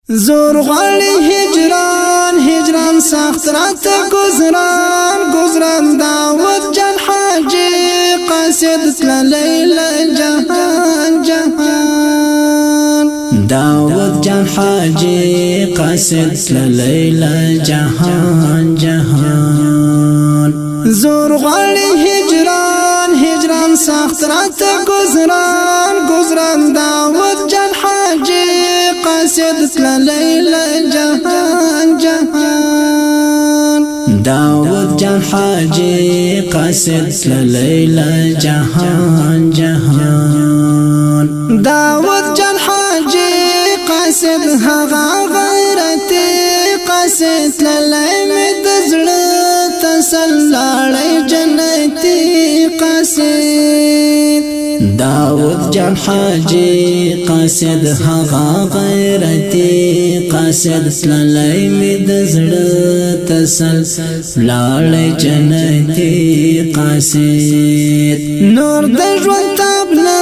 زور غاړي هجران هجران سخت رات گزران گزران داود جان حاجی قاصد لیلا جهان جهان داود جان حاجی قاصد لیلا جهان جهان زور غاړي هجران هجران سخت رات گزران گزران داود جان حاجی قاصد لیلا جهان جهان داود جان حاجی قاصد لیلا جهان جهان داود جان حاجی قاصد هغه غیرتی قاصد لیلا دزړه تسلاړی جنتی قاصد داود جان حاجی قاصد هغه غیرتی قاصد للی می دزړه تسل لاړ جنتی قاصد نور د ژوند تابله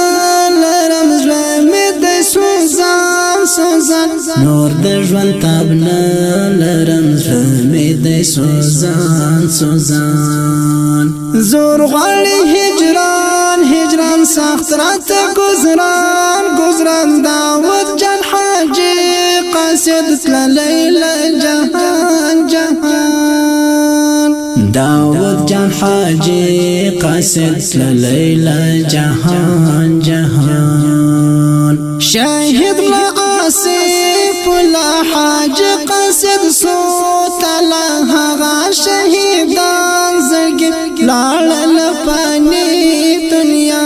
لرم زړه می د سوزان سوزان نور د ژوند تابله لرم زړه می د سوزان سوزان زور غاړي هجران هجران سخت رات گزران گزران داود جان حاجی قاصد لیلا جهان جهان داود جان حاجی قاصد لیلا جهان جهان شاهد لا آصف لا حاج قاصد صوت لا هغا شهیدان زرگی لال لپانی دنیا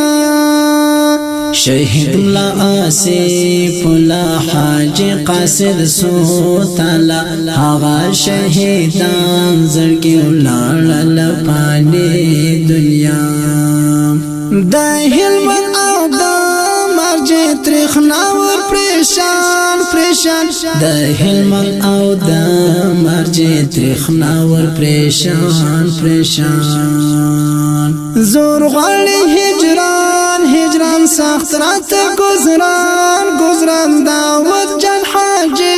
شهید لا آصف لا حاج قاصد صوت لا هغا شهیدان زرگی لال لپانی دنیا دا هلمن او دا مرج تریخ ناور پریشان پریشان دا هلمن او دا مرج تریخ ناور پریشان پریشان زور غاړي هجران هجران سخت رات گزران گزران داود جان حاجی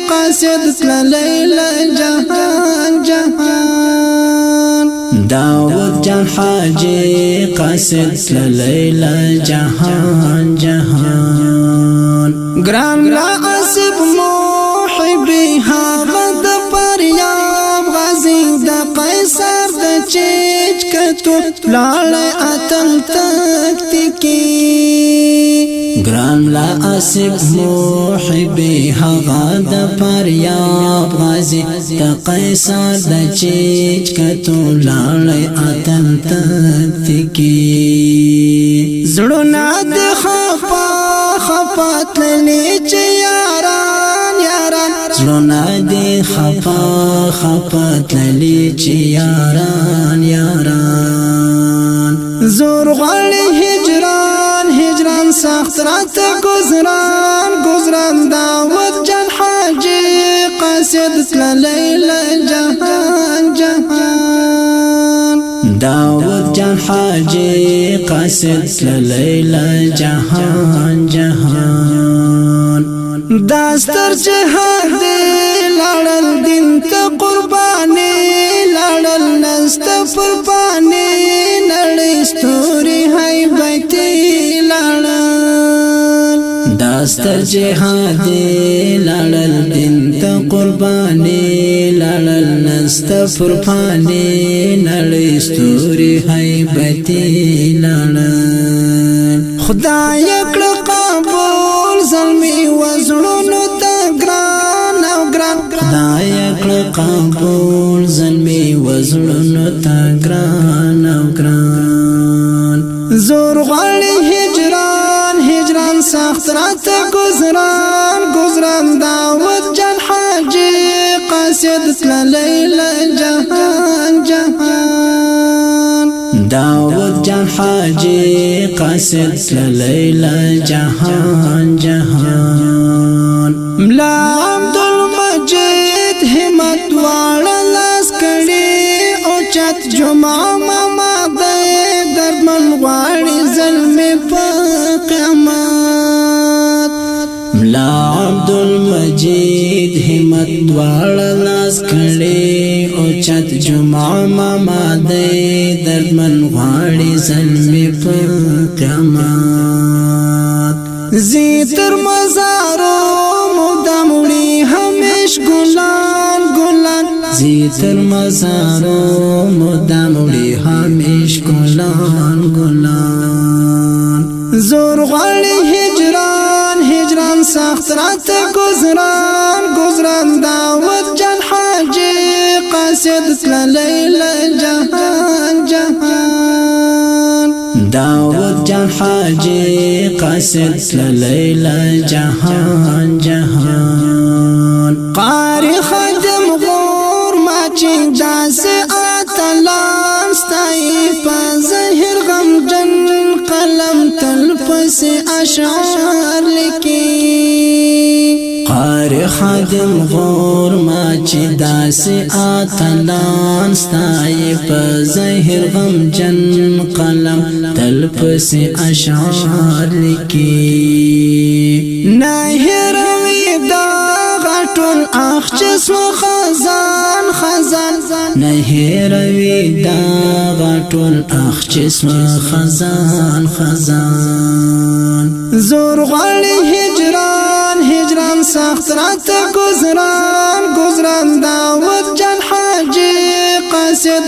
قاصد لیلا جهان جهان داود جان حاجی قاصد لیلا جهان جهان گران لا عصب محبی هاغه د پریاب غازی د قیصر د چیچ کتو لاړی اتل تکتکی گران لا آصف محبی هغا دا پریاب غازی دا قیصر دا چیچ کتو لاړی اتل تکتکی زړونه د خفا خفات للی چې یاران یاران زړونه د خفا خفات للی چې یاران یاران زور غاړي هجران هجران سخت رات گزران گزران داود جان حاجی قاصد لیلا جهان جهان داود جان حاجی قاصد لیلا جهان جهان داستر جهاد لاړل دین ته قربانی لاړل نست قربانی نړۍ ستوري هیبتي لاړل داستر جهاد لاړل دین ته قربانی لاړل نست قربانی نړۍ ستوري هیبتي لاړل خدای کړه قبول زلمی وزړونو ته ګران او ګران خدای کړه قبول زلمی وزړونو ته ګران او ګران زور غاړي هجران هجران سخت رات گزران گزران داود جان حاجی قاصد لیلا جهان جهان داود جان حاجی قاصد لیلا جهان جهان ملا عبدالمجید همت واړه لاس کړي او چت جمعه ماما د درمن غواړي ظلم په قیامت ملا عبدالمجید همت دواړه لاس کړي او چت جمعه ماما دی دردمن غواړي زلمي په قیامت زی تر مزارو مدام وړي همیش ګلان ګلان زی تر مزارو مدام وړي همیش ګلان ګلان زور غواړي هجران هجران سخت رات گزران گزران داود جان حاجی قاصد لیلا جهان جهان داود جان حاجی قاصد لیلا جهان جهان قاری خادم غور ماچی داس آتلان ستایی پا زهر غم جن قلم تل پس اشعار لکی قاری خادم غور ما چی داسی آتلان ستای پا زہر غم جن قلم تل پس اشعار لکی ناہر وی دا غټول اخ جسم خزان خزان نهیر وی دا غټول اخ جسم خزان خزان زور غواړي هجران هجران سخت رات گزران گزران داود جان حاجی قاصد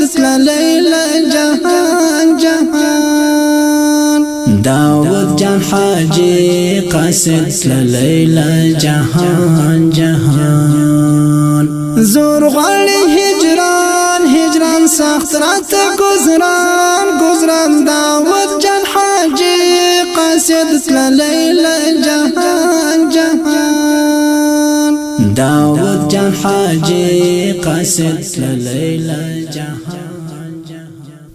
لیلا جهان جهان داود جان حاجی قاصد لیلا جهان جهان زور غواړي هجران هجران سخت رات گزران گزران داود جان حاجی قاصد لیلا جهان جهان داود جان حاجی قاصد لیلا جهان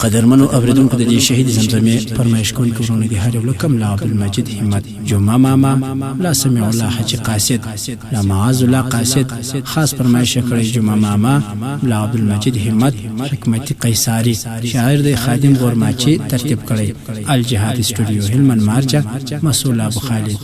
قدرمنو اوریدونکو د دې شهید زمزمې فرمایش کوونکو ورونو دي هر یو لکم لا عبدالمجید همت جمعه ماما لا سمع الله حاجی قاصد لا معاذ الله قاصد خاص فرمایش کړی جمعه ماما لا عبدالمجید همت حکمتي قیصاری شاعر د خادم غورماچی ترتیب کړی الجهاد استودیو هلمن مارجا مسئول ابو خالد